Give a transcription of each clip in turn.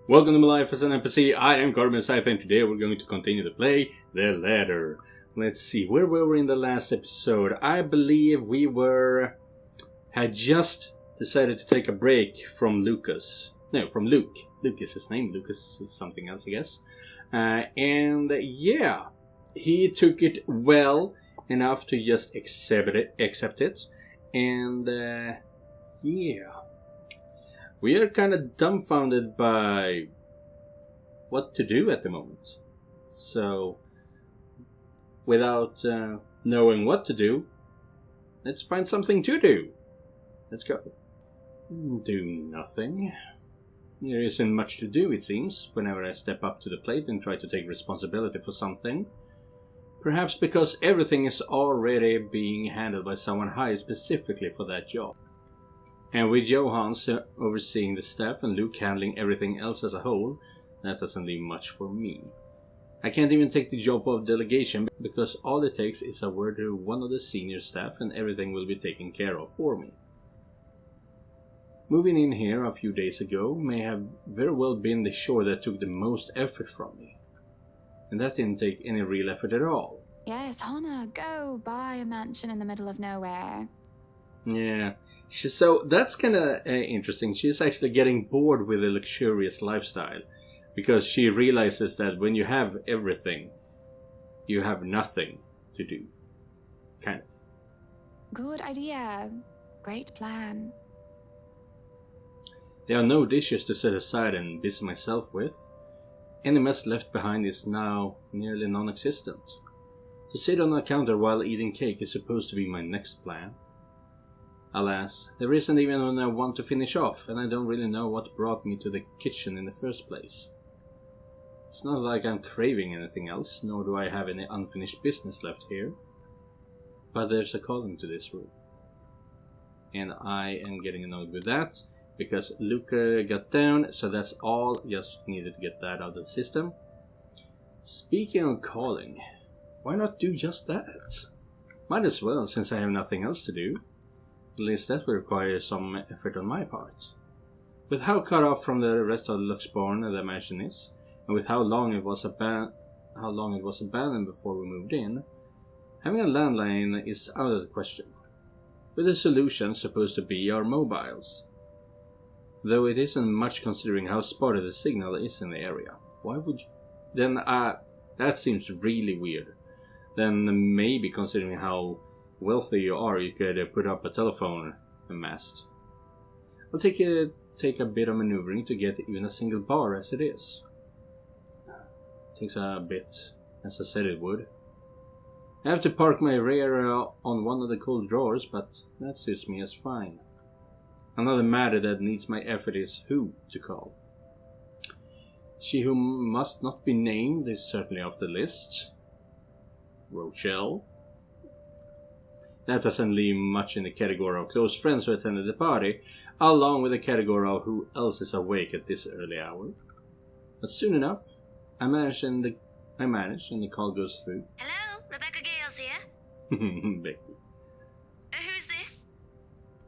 Welcome to my life as an NPC. I am Carmen Scythe, and today we're going to continue to play The Ladder. Let's see, where were we in the last episode? I believe we had just decided to take a break from Lucas. No, from Luke. Luke is his name. Lucas is something else, I guess. And yeah, he took it well enough to just accept it. And yeah. We are kind of dumbfounded by what to do at the moment. So, without knowing what to do, let's find something to do. Let's go. Do nothing. There isn't much to do, it seems, whenever I step up to the plate and try to take responsibility for something. Perhaps because everything is already being handled by someone hired specifically for that job. And with Johans overseeing the staff and Luke handling everything else as a whole, that doesn't leave much for me. I can't even take the job of delegation because all it takes is a word to one of the senior staff and everything will be taken care of for me. Moving in here a few days ago may have very well been the chore that took the most effort from me. And that didn't take any real effort at all. Yes, Hannah, go buy a mansion in the middle of nowhere. Yeah, so that's kind of interesting. She's actually getting bored with a luxurious lifestyle because she realizes that when you have everything, you have nothing to do. Kind of. Good idea. Great plan. There are no dishes to set aside and busy myself with. Any mess left behind is now nearly non-existent. To sit on a counter while eating cake is supposed to be my next plan. Alas, there isn't even one to finish off, and I don't really know what brought me to the kitchen in the first place. It's not like I'm craving anything else, nor do I have any unfinished business left here. But there's a calling to this room. And I am getting annoyed with that, because Luca got down, so that's all. Just needed to get that out of the system. Speaking of calling, why not do just that? Might as well, since I have nothing else to do. At least that will require some effort on my part. With how cut off from the rest of Luxborn the mansion is, and with how long it was abandoned before we moved in, having a landline is out of the question. With the solution supposed to be our mobiles. Though it isn't much considering how spotty the signal is in the area. Why would you? Then that seems really weird. Then maybe considering how wealthy you are, you could put up a telephone mast. I'll take a bit of maneuvering to get even a single bar as it is. Takes a bit, as I said it would. I have to park my rear on one of the cold drawers, but that suits me as fine. Another matter that needs my effort is who to call. She who must not be named is certainly off the list. Rochelle. That doesn't leave much in the category of close friends who attended the party, along with the category of who else is awake at this early hour. But soon enough, I manage and the call goes through. Hello, Rebecca Gales here. Becky. Who's this?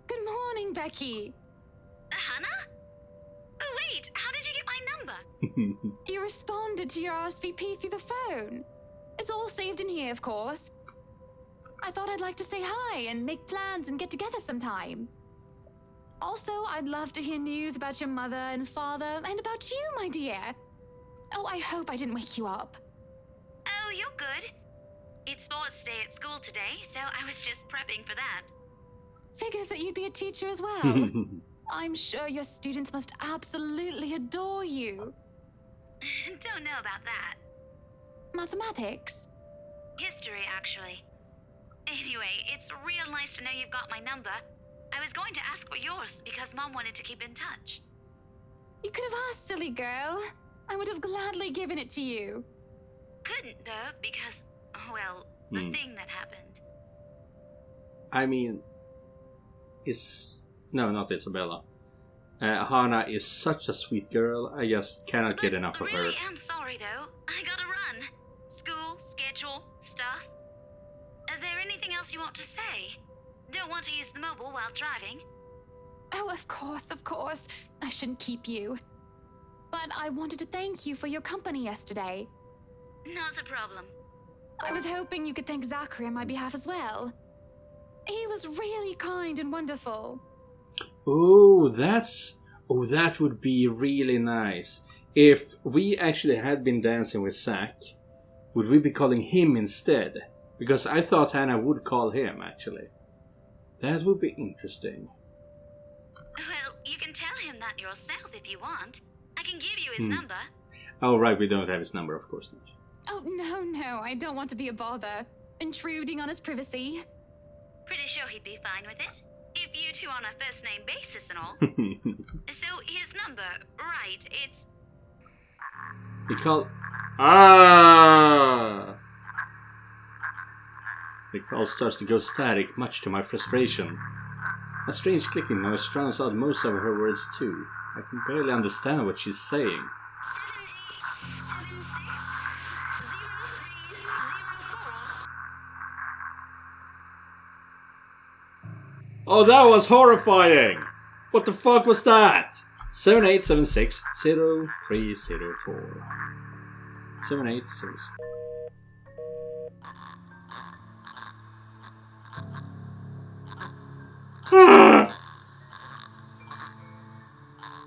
Good morning, Becky. Hannah? Oh wait, how did you get my number? You responded to your RSVP through the phone. It's all saved in here, of course. I thought I'd like to say hi and make plans and get together sometime. Also, I'd love to hear news about your mother and father and about you, my dear. Oh, I hope I didn't wake you up. Oh, you're good. It's sports day at school today, so I was just prepping for that. Figures that you'd be a teacher as well. I'm sure your students must absolutely adore you. Don't know about that. Mathematics? History, actually. Anyway, it's real nice to know you've got my number. I was going to ask for yours because Mom wanted to keep in touch. You could have asked, silly girl. I would have gladly given it to you. Couldn't, though, because, well, the thing that happened. I mean, no, not Isabella. Hannah is such a sweet girl. I just cannot get enough of her. I really am sorry, though. I gotta run. School, schedule, stuff. Is there anything else you want to say? Don't want to use the mobile while driving. Oh, of course, of course. I shouldn't keep you. but I wanted to thank you for your company yesterday. Not a problem. I was hoping you could thank Zachary on my behalf as well. He was really kind and wonderful. Oh, that would be really nice. If we actually had been dancing with Zach, would we be calling him instead? Because I thought Hannah would call him, actually. That would be interesting. Well, you can tell him that yourself if you want. I can give you his number. Oh, right, we don't have his number, of course not. Oh, no, I don't want to be a bother. Intruding on his privacy. Pretty sure he'd be fine with it. If you two on a first-name basis and all. So, his number, right, it's... He called... Ah! The call starts to go static, much to my frustration. A strange clicking noise drowns out most of her words too. I can barely understand what she's saying. Oh, that was horrifying! What the fuck was that? 7876-0304. 7876.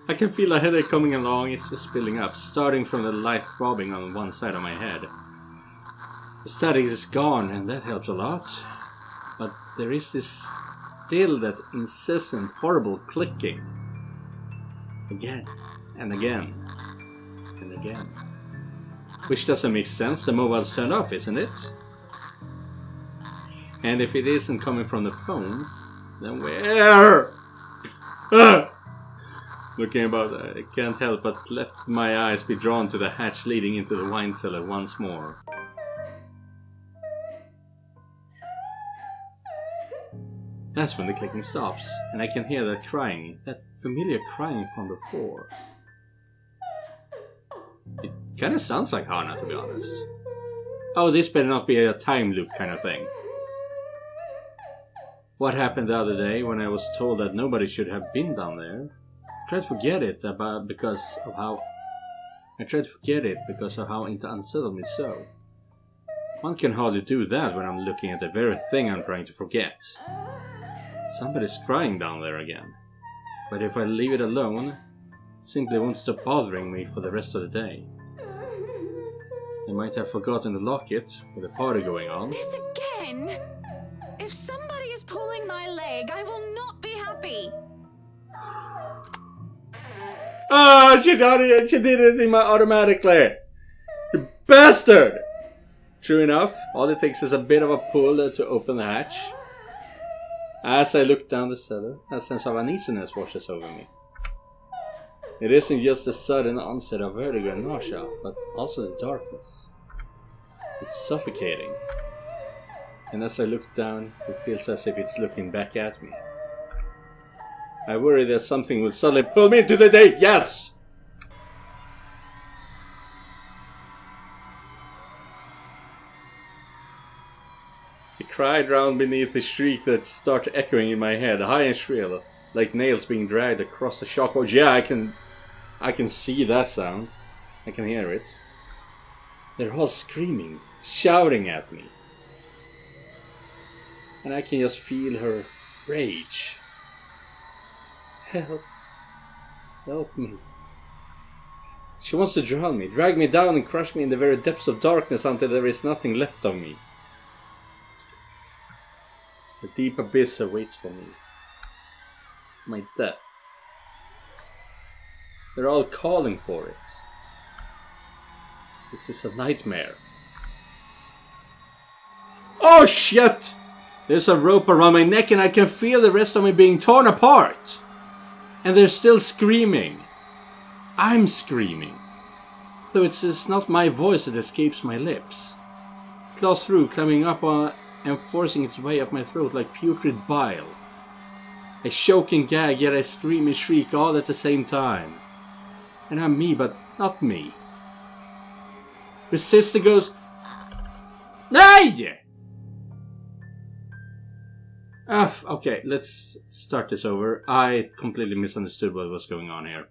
I can feel a headache coming along. It's just building up, starting from the light throbbing on one side of my head. The static is gone, and that helps a lot. But there is still that incessant, horrible clicking. Again, and again, and again. Which doesn't make sense. The mobile's turned off, isn't it? And if it isn't coming from the phone, then where? Looking about, I can't help but let my eyes be drawn to the hatch leading into the wine cellar once more. That's when the clicking stops, and I can hear that crying, that familiar crying from before. It kinda sounds like Hana, to be honest. Oh, this better not be a time loop kind of thing. What happened the other day when I was told that nobody should have been down there? I tried to forget it because of how it unsettled me so. One can hardly do that when I'm looking at the very thing I'm trying to forget. Somebody's crying down there again. But if I leave it alone, it simply won't stop bothering me for the rest of the day. They might have forgotten to lock it with a party going on. This again? If somebody is pulling my leg, I will not be happy. Ah, she did it automatically! You bastard! True enough, all it takes is a bit of a pull to open the hatch. As I look down the cellar, a sense of uneasiness washes over me. It isn't just the sudden onset of vertigo and nausea, but also the darkness. It's suffocating. And as I look down, it feels as if it's looking back at me. I worry that something will suddenly pull me into the day. Yes! He cried round beneath the shriek that started echoing in my head, high and shrill, like nails being dragged across the chalkboard. Yeah, I can see that sound. I can hear it. They're all screaming, shouting at me. And I can just feel her rage. Help. Help me. She wants to drown me, drag me down and crush me in the very depths of darkness until there is nothing left of me. A deep abyss awaits for me. My death. They're all calling for it. This is a nightmare. Oh shit! There's a rope around my neck and I can feel the rest of me being torn apart. And they're still screaming. I'm screaming. Though it's not my voice that escapes my lips. It claws through, climbing up on and forcing its way up my throat like putrid bile. I choke and gag, yet I scream and shriek all at the same time. And I'm me, but not me. Resist goes... Nay! Okay, let's start this over. I completely misunderstood what was going on here.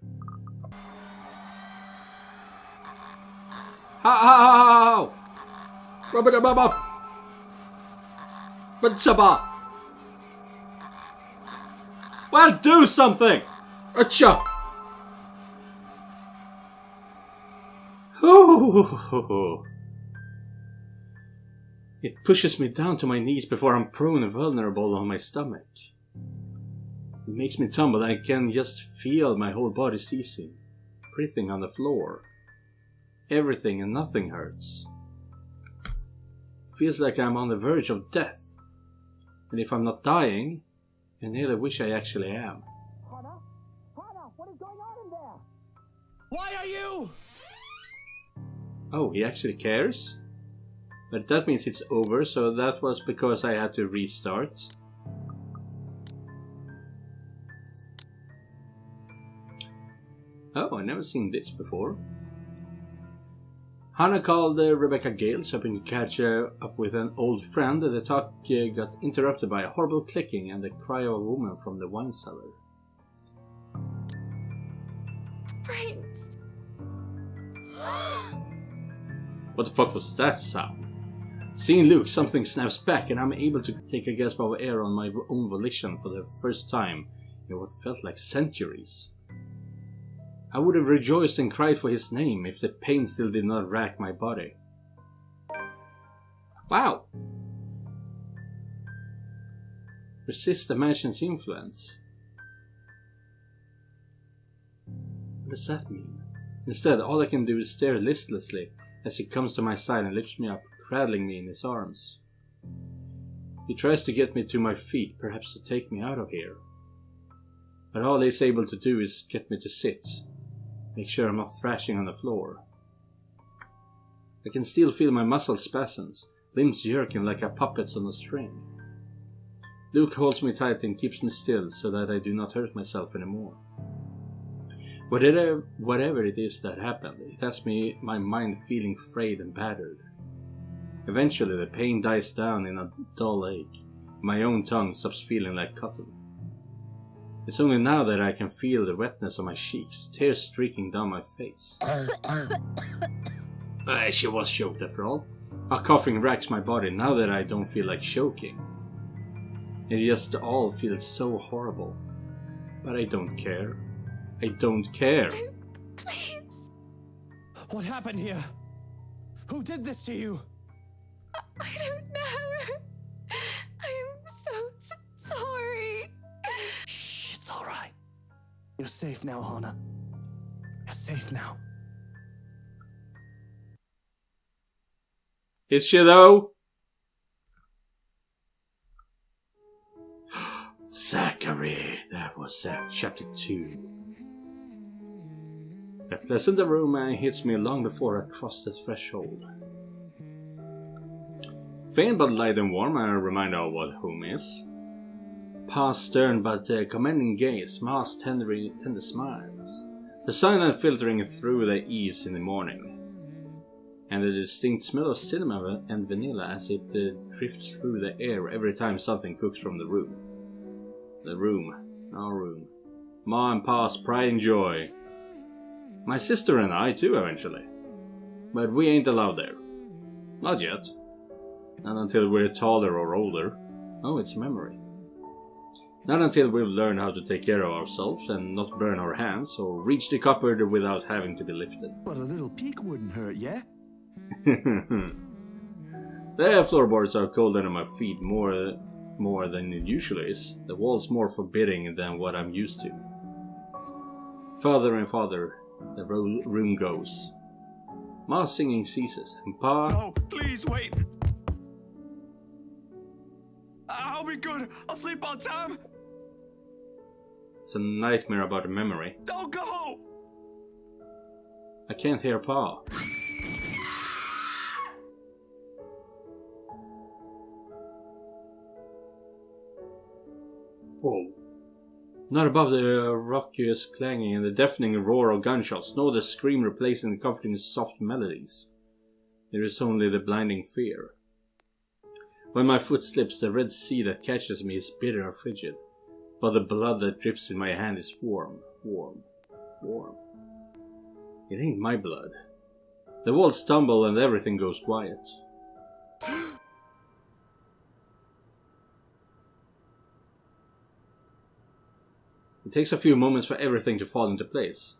How? Well, do something! Achoo! It pushes me down to my knees before I'm prone and vulnerable on my stomach. It makes me tumble. I can just feel my whole body seizing. Everything on the floor. Everything and nothing hurts. It feels like I'm on the verge of death. And if I'm not dying, I nearly wish I actually am. Hannah, what is going on in there? Why are you? Oh, he actually cares? But that means it's over, so that was because I had to restart. Oh, I've never seen this before. Hannah called Rebecca Gales, hoping to catch up with an old friend. The talk got interrupted by a horrible clicking and the cry of a woman from the wine cellar. Brains. What the fuck was that sound? Seeing Luke, something snaps back and I'm able to take a gasp of air on my own volition for the first time in what felt like centuries. I would have rejoiced and cried for his name if the pain still did not rack my body. Wow! Resist the mansion's influence. What does that mean? Instead, all I can do is stare listlessly as he comes to my side and lifts me up, cradling me in his arms. He tries to get me to my feet, perhaps to take me out of here. But all he's able to do is get me to sit. Make sure I'm not thrashing on the floor. I can still feel my muscle spasms, limbs jerking like a puppets on a string. Luke holds me tight and keeps me still so that I do not hurt myself anymore. Whatever it is that happened, it has my mind feeling frayed and battered. Eventually the pain dies down in a dull ache. My own tongue stops feeling like cotton. It's only now that I can feel the wetness on my cheeks, tears streaking down my face. She was choked after all. A coughing racks my body now that I don't feel like choking. It just all feels so horrible. But I don't care. I don't care. Please. What happened here? Who did this to you? I don't know. I'm so sorry. Shh, it's all right. You're safe now, Hannah. You're safe now. Is she though? Zachary, that was chapter 2. A pleasant aroma hits me long before I cross the threshold. Faint but light and warm, a reminder of what home is. Pa's stern but commending gaze, Ma's tender smiles. The sunlight filtering through the eaves in the morning. And the distinct smell of cinnamon and vanilla as it drifts through the air every time something cooks from the room. The room, our room. Ma and Pa's pride and joy. My sister and I too, eventually. But we ain't allowed there. Not yet. Not until we're taller or older. Oh, it's a memory. Not until we've learned how to take care of ourselves and not burn our hands or reach the cupboard without having to be lifted. But a little peek wouldn't hurt, yeah? The floorboards are cold under my feet more than it usually is. The walls more forbidding than what I'm used to. Farther and farther the room goes. Ma's singing ceases, and Pa... No, please wait. I'll be good. I'll sleep on time. It's a nightmare about a memory. Don't go. I can't hear Pa. Whoa. Not above the raucous clanging and the deafening roar of gunshots, nor the scream replacing the comforting soft melodies. There is only the blinding fear. When my foot slips, the red sea that catches me is bitter and frigid, but the blood that drips in my hand is warm, warm, warm. It ain't my blood. The walls tumble and everything goes quiet. It takes a few moments for everything to fall into place,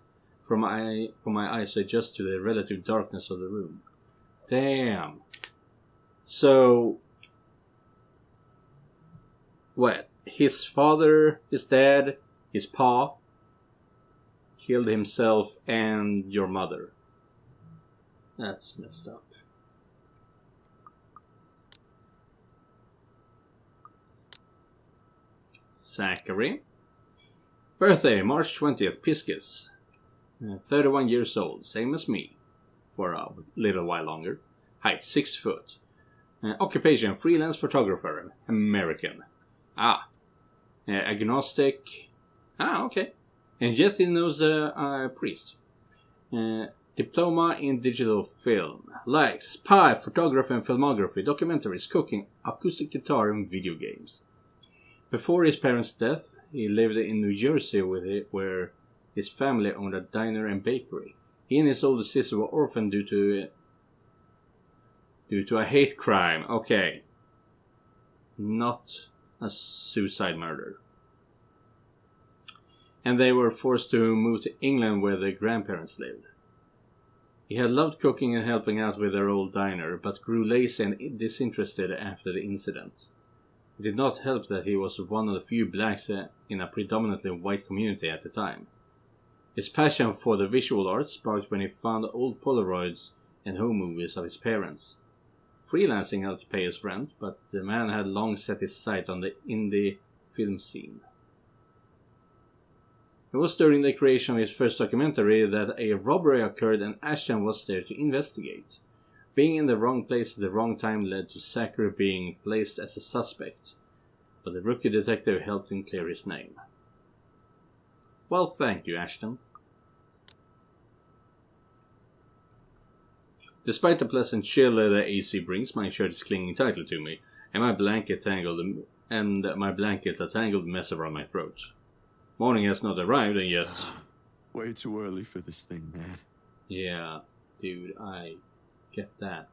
for my eyes to adjust to the relative darkness of the room. Damn. So, what? His father, his dad, his pa killed himself and your mother. That's messed up. Zachary. Birthday, March 20th, Piscis. 31 years old, same as me. For a little while longer. Height, 6 foot. Occupation, freelance photographer. American. Agnostic. Okay. And yet he knows a priest. Diploma in digital film. Likes pie, photography and filmography, documentaries, cooking, acoustic guitar and video games. Before his parents' death, he lived in New Jersey where his family owned a diner and bakery. He and his older sister were orphaned due to a hate crime. Okay. Not a suicide murder. And they were forced to move to England where their grandparents lived. He had loved cooking and helping out with their old diner, but grew lazy and disinterested after the incident. It did not help that he was one of the few blacks in a predominantly white community at the time. His passion for the visual arts sparked when he found old Polaroids and home movies of his parents. Freelancing helped pay his rent, but the man had long set his sight on the indie film scene. It was during the creation of his first documentary that a robbery occurred and Ashton was there to investigate. Being in the wrong place at the wrong time led to Zachary being placed as a suspect, but the rookie detective helped him clear his name. Well, thank you, Ashton. Despite the pleasant chill the AC brings, my shirt is clinging tightly to me, and my blanket a tangled mess around my throat. Morning has not arrived, and yet... Way too early for this thing, man. Yeah, dude, I get that.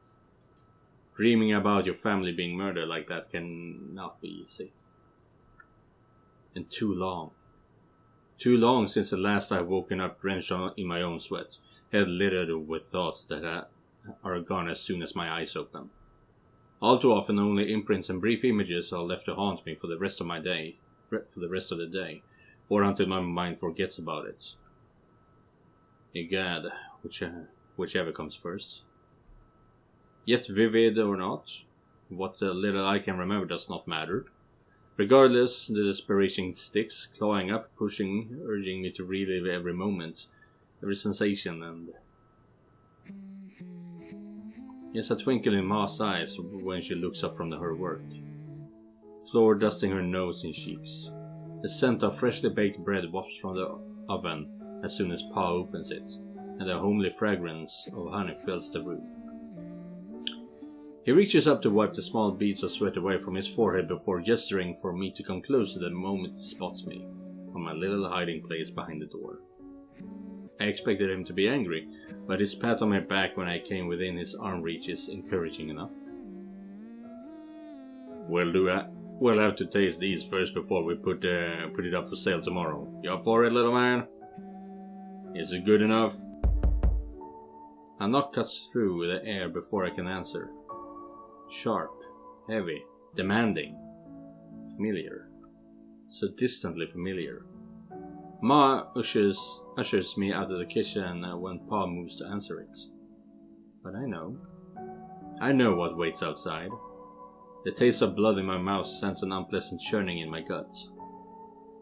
Dreaming about your family being murdered like that cannot be easy. And too long. Too long since the last I've woken up drenched in my own sweat, head littered with thoughts that are gone as soon as my eyes open. All too often only imprints and brief images are left to haunt me for the rest of the day, or until my mind forgets about it. Egad, whichever comes first. Yet vivid or not, what little I can remember does not matter. Regardless, the desperation sticks, clawing up, pushing, urging me to relive every moment, every sensation, and... Yes, a twinkle in Ma's eyes when she looks up from her work. Floor dusting her nose and cheeks. The scent of freshly baked bread wafts from the oven as soon as Pa opens it, and the homely fragrance of honey fills the room. He reaches up to wipe the small beads of sweat away from his forehead before gesturing for me to come closer the moment he spots me, from my little hiding place behind the door. I expected him to be angry, but his pat on my back when I came within his arm reach is encouraging enough. We'll have to taste these first before we put it up for sale tomorrow. You up for it, little man? Is it good enough? A knock cuts through the air before I can answer. Sharp, heavy, demanding, familiar. So distantly familiar. Ma ushers me out of the kitchen when Pa moves to answer it. But I know what waits outside. The taste of blood in my mouth sends an unpleasant churning in my gut.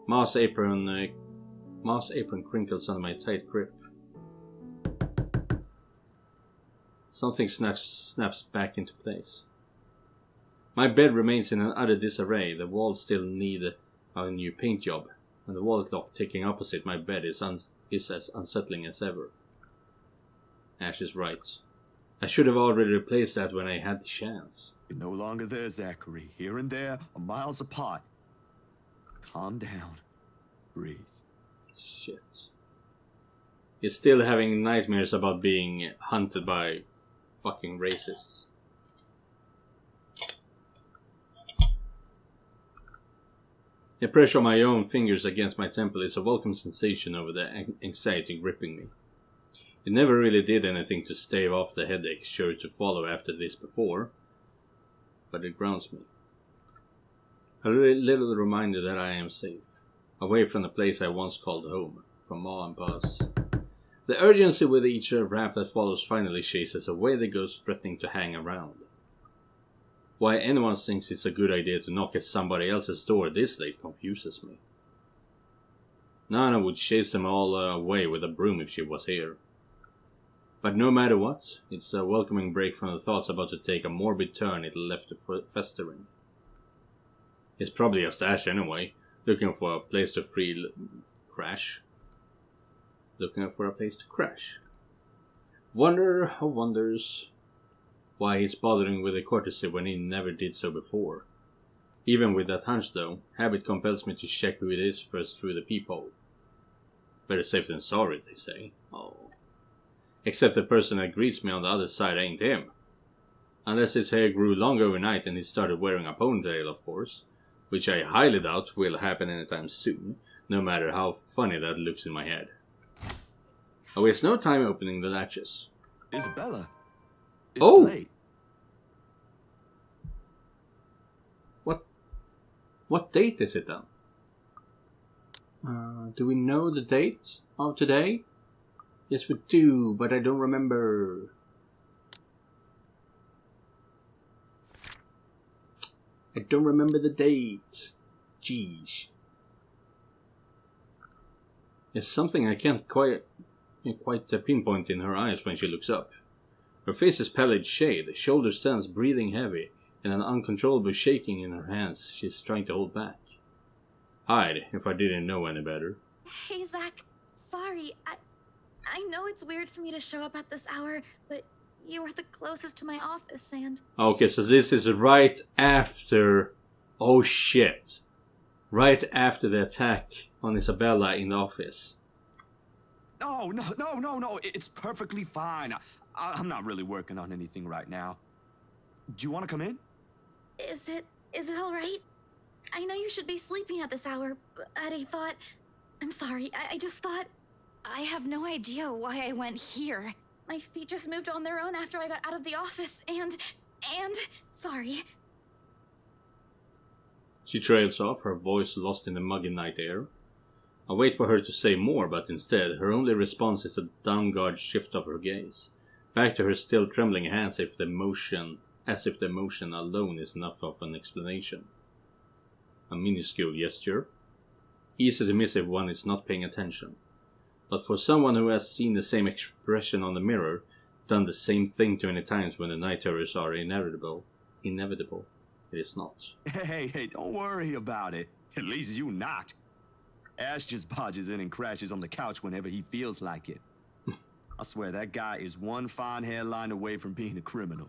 Ma's apron crinkles under my tight grip. Something snaps back into place. My bed remains in an utter disarray. The walls still need a new paint job, and the wall clock ticking opposite my bed is as unsettling as ever. Ash is right. I should have already replaced that when I had the chance. You're no longer there, Zachary. Here and there are miles apart. Calm down. Breathe. Shit. He's still having nightmares about being hunted by fucking racists. The pressure of my own fingers against my temple is a welcome sensation over the anxiety gripping me. It never really did anything to stave off the headache sure to follow after this before, but it grounds me. A little reminder that I am safe, away from the place I once called home, from Ma and Pa's. The urgency with each rap that follows finally chases away the ghost threatening to hang around. Why anyone thinks it's a good idea to knock at somebody else's door this late confuses me. Nana would chase them all away with a broom if she was here. But no matter what, it's a welcoming break from the thoughts about to take a morbid turn it left festering. It's probably just Ash anyway, looking for a place to crash. Looking for a place to crash. Wonder of wonders why he's bothering with a courtesy when he never did so before. Even with that hunch though, habit compels me to check who it is first through the peephole. Better safe than sorry, they say. Oh. Except the person that greets me on the other side ain't him. Unless his hair grew long overnight and he started wearing a ponytail, of course. Which I highly doubt will happen anytime soon, no matter how funny that looks in my head. I waste no time opening the latches. Isabella, it's late. What date is it then? Do we know the date of today? Yes, we do, but I don't remember. I don't remember the date. Jeez. There's something I can't quite pinpoint in her eyes when she looks up. Her face is pallid shade, shoulders tense, breathing heavy, and an uncontrollable shaking in her hands she's trying to hold back. Hide, if I didn't know any better. Hey, Zach. Sorry. I know it's weird for me to show up at this hour, but you are the closest to my office, and... Okay, so this is right after... Oh shit. Right after the attack on Isabella in the office. No. It's perfectly fine. I'm not really working on anything right now. Do you want to come in? Is it all right? I know you should be sleeping at this hour, but I thought... I'm sorry, I just thought... I have no idea why I went here. My feet just moved on their own after I got out of the office, and... Sorry. She trails off, her voice lost in the muggy night air. I wait for her to say more, but instead, her only response is a downward shift of her gaze. Back to her still trembling hands as if the motion alone is enough of an explanation. A minuscule gesture. Easy to miss if one is not paying attention. But for someone who has seen the same expression on the mirror, done the same thing too many times when the night terrors are inevitable, it is not. Hey, don't worry about it. At least you not. Ash just barges in and crashes on the couch whenever he feels like it. I swear that guy is one fine hairline away from being a criminal.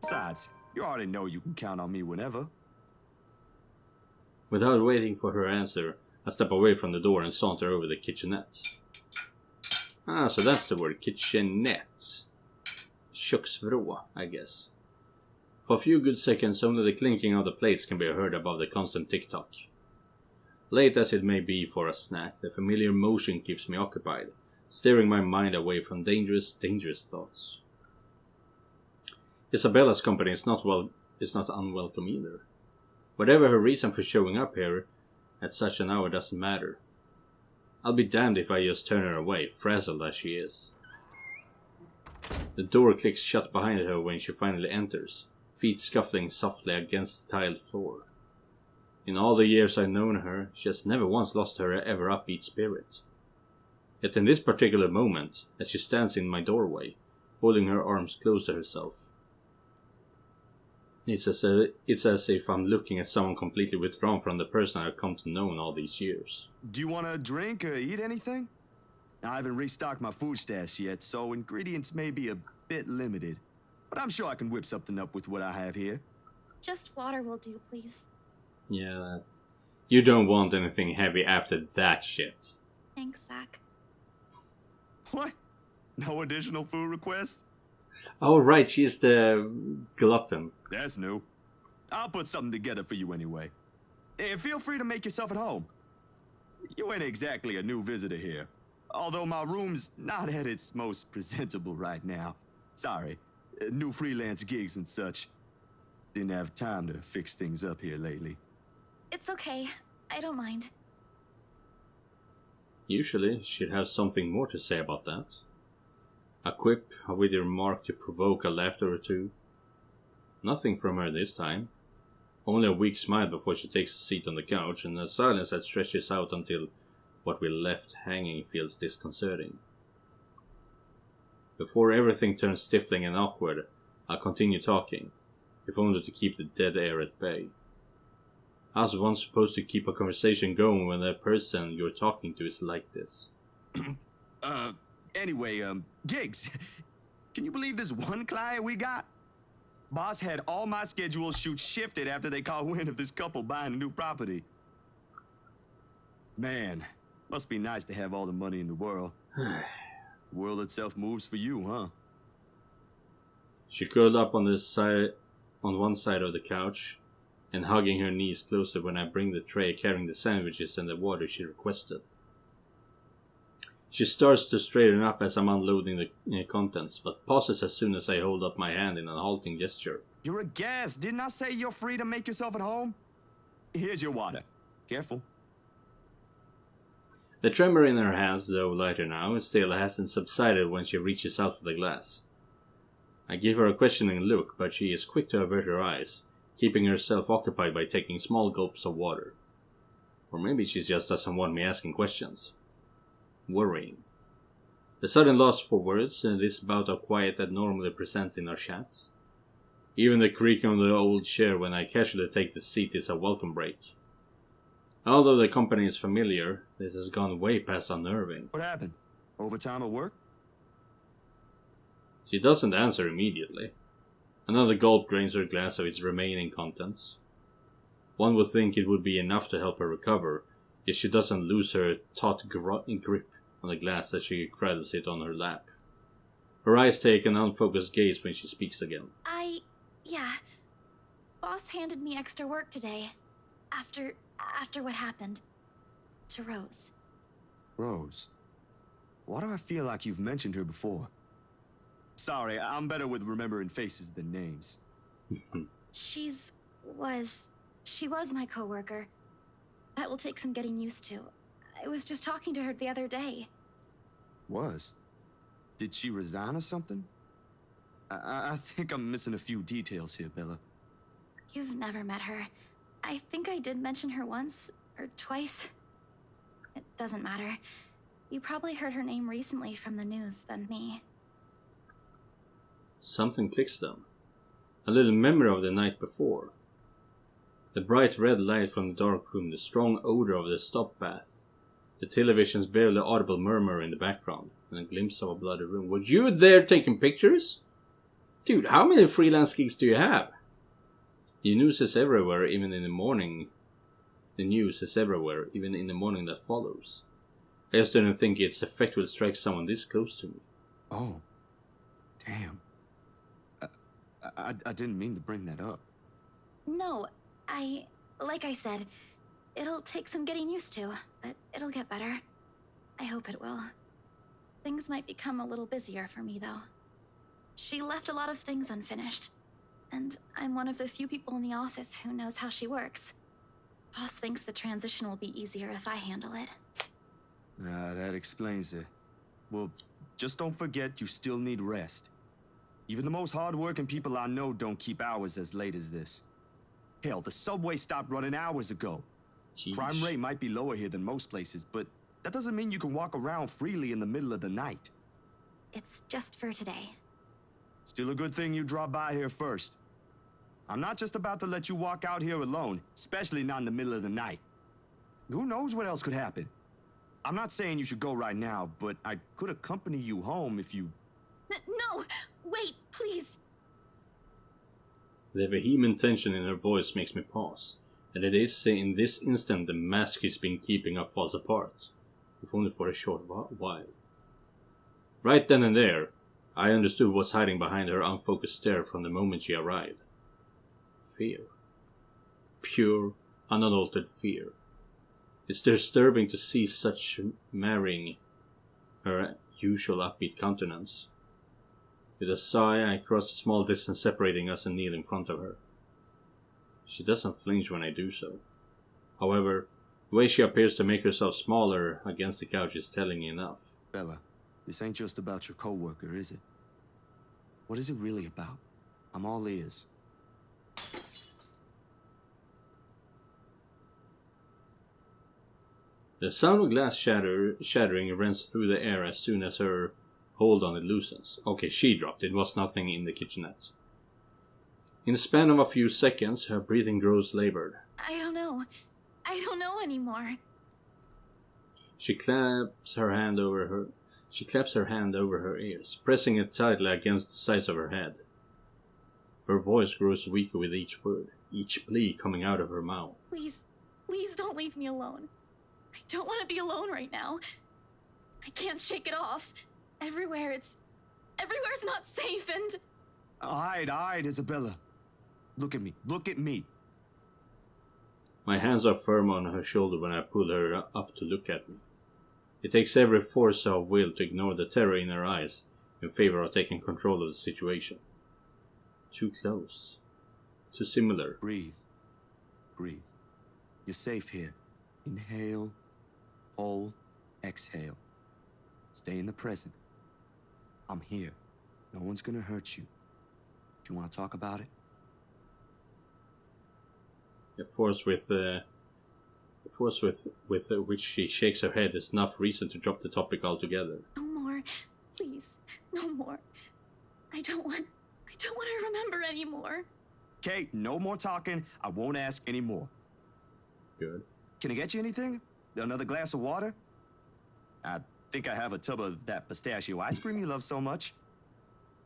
Besides, you already know you can count on me whenever. Without waiting for her answer, I step away from the door and saunter over the kitchenette. So that's the word, kitchenette. Köksvrå, I guess. For a few good seconds, only the clinking of the plates can be heard above the constant tick-tock. Late as it may be for a snack, the familiar motion keeps me occupied, steering my mind away from dangerous thoughts. Isabella's company is not unwelcome either. Whatever her reason for showing up here at such an hour doesn't matter. I'll be damned if I just turn her away, frazzled as she is. The door clicks shut behind her when she finally enters, feet scuffling softly against the tiled floor. In all the years I've known her, she has never once lost her ever upbeat spirit. Yet in this particular moment, as she stands in my doorway, holding her arms close to herself, it's as if I'm looking at someone completely withdrawn from the person I've come to know in all these years. Do you want to drink or eat anything? I haven't restocked my food stash yet, so ingredients may be a bit limited. But I'm sure I can whip something up with what I have here. Just water will do, please. Yeah, you don't want anything heavy after that shit. Thanks, Zach. What? No additional food requests? Oh, right, she's the glutton. That's new. I'll put something together for you anyway. Feel free to make yourself at home. You ain't exactly a new visitor here. Although my room's not at its most presentable right now. Sorry. New freelance gigs and such. Didn't have time to fix things up here lately. It's okay. I don't mind. Usually, she'd have something more to say about that. A quip, a witty remark to provoke a laughter or two. Nothing from her this time. Only a weak smile before she takes a seat on the couch, and a silence that stretches out until what we're left hanging feels disconcerting. Before everything turns stifling and awkward, I'll continue talking, if only to keep the dead air at bay. How's one supposed to keep a conversation going when the person you're talking to is like this? Anyway, gigs. Can you believe this one client we got? Boss had all my schedule shoots shifted after they caught wind of this couple buying a new property. Man, must be nice to have all the money in the world. The world itself moves for you, huh? She curled up on one side of the couch, and hugging her knees closer when I bring the tray carrying the sandwiches and the water she requested. She starts to straighten up as I'm unloading the contents, but pauses as soon as I hold up my hand in a halting gesture. You're a guest. Didn't I say you're free to make yourself at home? Here's your water. Careful. The tremor in her hands, though lighter now, still hasn't subsided when she reaches out for the glass. I give her a questioning look, but she is quick to avert her eyes, keeping herself occupied by taking small gulps of water. Or maybe she just doesn't want me asking questions. Worrying. The sudden loss for words and this bout of quiet that normally presents in our chats. Even the creaking of the old chair when I casually take the seat is a welcome break. Although the company is familiar, this has gone way past unnerving. What happened? Overtime at work? She doesn't answer immediately. Another gulp drains her glass of its remaining contents. One would think it would be enough to help her recover, yet she doesn't lose her taut grip on the glass as she cradles it on her lap. Her eyes take an unfocused gaze when she speaks again. Yeah. Boss handed me extra work today. After what happened to Rose. Rose? Why do I feel like you've mentioned her before? Sorry, I'm better with remembering faces than names. She was my coworker. That will take some getting used to. I was just talking to her the other day. Was? Did she resign or something? I think I'm missing a few details here, Bella. You've never met her. I think I did mention her once or twice. It doesn't matter. You probably heard her name recently from the news than me. Something clicks then. A little memory of the night before. The bright red light from the dark room, the strong odor of the stop bath, the television's barely audible murmur in the background, and a glimpse of a bloody room. Were you there taking pictures? Dude, how many freelance gigs do you have? The news is everywhere, even in the morning. The news is everywhere, even in the morning that follows. I just didn't think its effect would strike someone this close to me. Oh. Damn. I didn't mean to bring that up. No, like I said, it'll take some getting used to, but it'll get better. I hope it will. Things might become a little busier for me, though. She left a lot of things unfinished, and I'm one of the few people in the office who knows how she works. Boss thinks the transition will be easier if I handle it. That explains it. Well, just don't forget you still need rest. Even the most hard-working people I know don't keep hours as late as this. Hell, the subway stopped running hours ago. Jeez. Crime rate might be lower here than most places, but that doesn't mean you can walk around freely in the middle of the night. It's just for today. Still a good thing you dropped by here first. I'm not just about to let you walk out here alone, especially not in the middle of the night. Who knows what else could happen? I'm not saying you should go right now, but I could accompany you home if you... No! Wait, please! The vehement tension in her voice makes me pause, and it is in this instant the mask she's been keeping up falls apart, if only for a short while. Right then and there, I understood what's hiding behind her unfocused stare from the moment she arrived. Fear. Pure, unadulterated fear. It's disturbing to see such marring her usual upbeat countenance. With a sigh, I cross the small distance separating us and kneel in front of her. She doesn't flinch when I do so. However, the way she appears to make herself smaller against the couch is telling enough. Bella, this ain't just about your coworker, is it? What is it really about? I'm all ears. The sound of glass shattering runs through the air as soon as her hold on it loosens. Okay, she dropped. It was nothing in the kitchenette. In the span of a few seconds, her breathing grows labored. I don't know. I don't know anymore. She claps her hand over her ears, pressing it tightly against the sides of her head. Her voice grows weaker with each word, each plea coming out of her mouth. Please, please don't leave me alone. I don't want to be alone right now. I can't shake it off. Everywhere's not safe and... All right, Isabella. Look at me. Look at me. My hands are firm on her shoulder when I pull her up to look at me. It takes every force of will to ignore the terror in her eyes in favor of taking control of the situation. Too close. Too similar. Breathe. Breathe. You're safe here. Inhale. Hold. Exhale. Stay in the present. I'm here. No one's gonna hurt you. Do you want to talk about it? The force with which she shakes her head is enough reason to drop the topic altogether. No more. Please. No more. I don't want to remember anymore. Kate, no more talking. I won't ask anymore. Good. Can I get you anything? Another glass of water? I think I have a tub of that pistachio ice cream you love so much.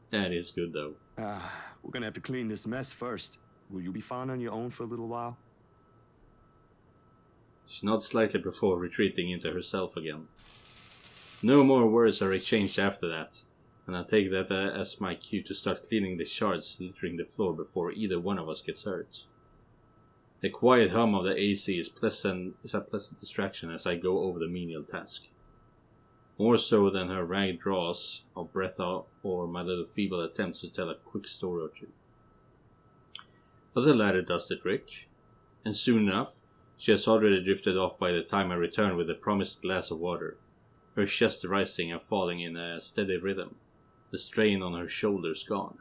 That is good, though. We're gonna have to clean this mess first. Will you be fine on your own for a little while? She nods slightly before retreating into herself again. No more words are exchanged after that, and I take that as my cue to start cleaning the shards littering the floor before either one of us gets hurt. The quiet hum of the AC is a pleasant distraction as I go over the menial task. More so than her ragged draws of breath or my little feeble attempts to tell a quick story or two. But the latter does the trick, and soon enough, she has already drifted off by the time I return with the promised glass of water, her chest rising and falling in a steady rhythm, the strain on her shoulders gone.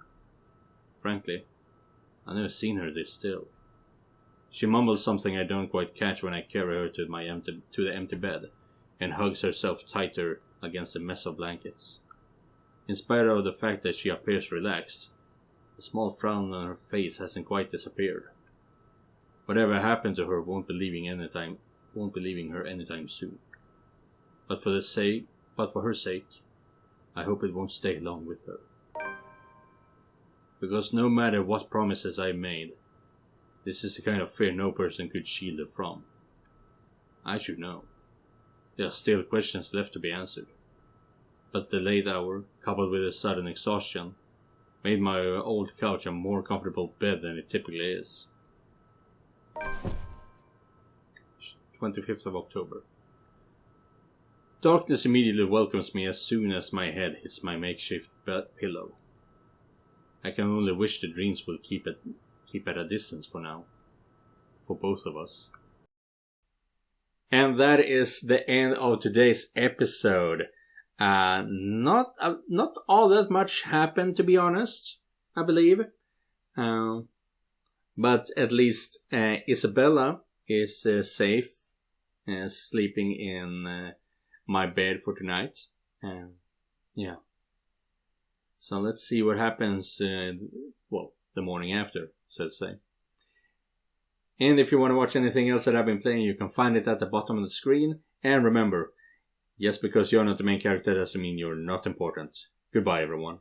Frankly, I've never seen her this still. She mumbles something I don't quite catch when I carry her to the empty bed, and hugs herself tighter against a mess of blankets. In spite of the fact that she appears relaxed, the small frown on her face hasn't quite disappeared. Whatever happened to her won't be leaving her anytime soon. But for her sake, I hope it won't stay long with her. Because no matter what promises I made, this is the kind of fear no person could shield her from. I should know. There are still questions left to be answered. But the late hour, coupled with the sudden exhaustion, made my old couch a more comfortable bed than it typically is. 25th of October. Darkness immediately welcomes me as soon as my head hits my makeshift pillow. I can only wish the dreams will keep at a distance for now. For both of us. And that is the end of today's episode. Not all that much happened, to be honest, I believe. But at least Isabella is safe, sleeping in my bed for tonight. Yeah. So let's see what happens, the morning after, so to say. And if you want to watch anything else that I've been playing, you can find it at the bottom of the screen. And remember, just because you're not the main character doesn't mean you're not important. Goodbye, everyone.